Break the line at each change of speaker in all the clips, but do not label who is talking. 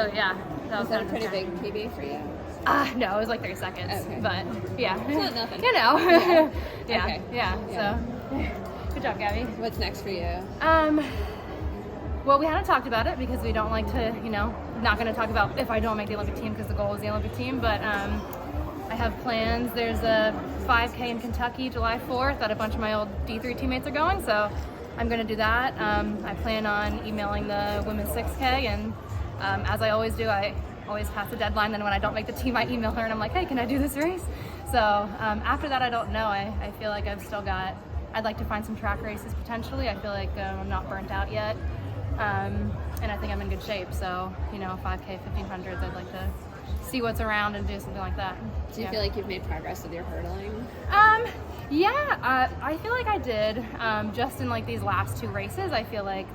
So yeah, that was
Was that a
kind
pretty
of
big PB for you?
no, it was like 30 seconds,
Okay.
but yeah.
It's not nothing.
You know.
Yeah.
Yeah.
Okay.
Yeah.
Yeah.
So, good job, Gabby.
What's next for you?
Well, we hadn't talked about it because we don't like to, not going to talk about if I don't make the Olympic team because the goal is the Olympic team. But I have plans. There's a 5K in Kentucky, July 4th, that a bunch of my old D3 teammates are going. So I'm going to do that. I plan on emailing the women's 6K, and as I always do, I always pass the deadline. Then when I don't make the team, I email her and I'm like, hey, can I do this race? So after that, I don't know. I feel like I've still got, I'd like to find some track races potentially. I feel like I'm not burnt out yet. And I think I'm in good shape. So, 5K, 1500s, I'd like to see what's around and do something like that.
Do you feel like you've made progress with your hurdling?
Yeah, I feel like I did. Just in like these last two races, I feel like,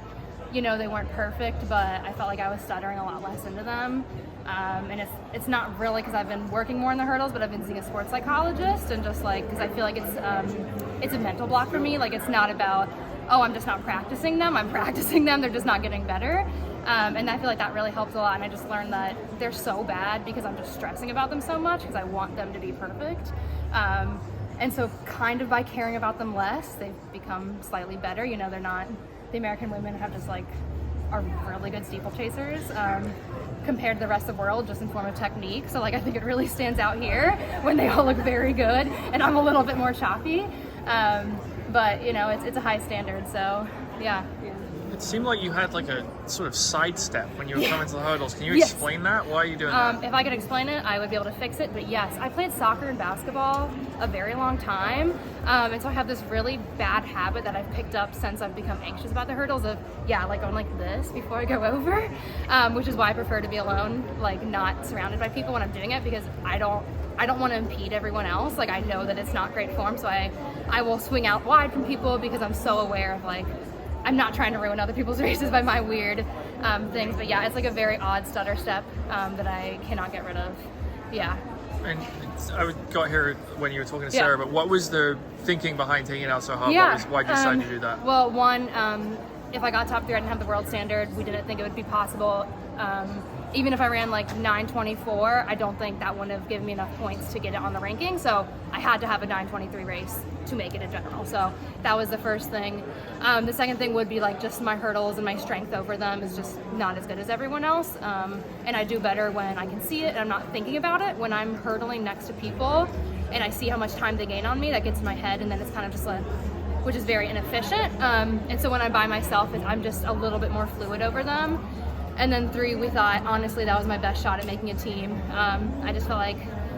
they weren't perfect, but I felt like I was stuttering a lot less into them. And it's not really because I've been working more in the hurdles, but I've been seeing a sports psychologist, and just like, because I feel like it's a mental block for me. Like, it's not about, oh, I'm just not practicing them. I'm practicing them. They're just not getting better. And I feel like that really helps a lot. And I just learned that they're so bad because I'm just stressing about them so much because I want them to be perfect. And so kind of by caring about them less, they've become slightly better. They're not, the American women have just like, are really good steeplechasers compared to the rest of the world just in form of technique. So like, I think it really stands out here when they all look very good and I'm a little bit more choppy. But it's a high standard, so yeah.
It seemed like you had like a sort of sidestep when you were coming to the hurdles. Can you explain that? Why are you doing that?
If I could explain it, I would be able to fix it. But yes, I played soccer and basketball a very long time. And so I have this really bad habit that I've picked up since I've become anxious about the hurdles of, like going like this before I go over, which is why I prefer to be alone, like not surrounded by people when I'm doing it, because I don't want to impede everyone else. Like, I know that it's not great form, so I will swing out wide from people because I'm so aware of like, I'm not trying to ruin other people's races by my weird things. But yeah, it's like a very odd stutter step that I cannot get rid of. Yeah.
And I got here when you were talking to Sarah, but what was the thinking behind taking it out so hard? Why did you decide to do that?
Well, one, if I got top 3, I didn't have the world standard. We didn't think it would be possible. Even if I ran like 9:24, I don't think that wouldn't have given me enough points to get it on the ranking. So I had to have a 9:23 race to make it in general. So that was the first thing. The second thing would be like just my hurdles and my strength over them is just not as good as everyone else. And I do better when I can see it and I'm not thinking about it. When I'm hurdling next to people and I see how much time they gain on me, that gets in my head, and then it's kind of just like, which is very inefficient. And so when I'm by myself, I'm just a little bit more fluid over them. And then 3, we thought, honestly, that was my best shot at making a team. I just felt like,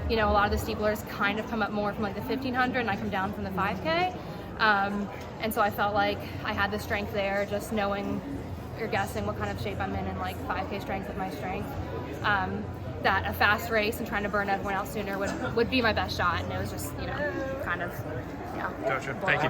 a lot of the steeplers kind of come up more from like the 1500 and I come down from the 5K. And so I felt like I had the strength there, just knowing or guessing what kind of shape I'm in like 5K strength with my strength. That a fast race and trying to burn everyone else sooner would be my best shot. And it was just, kind of,
Gotcha. Thank you.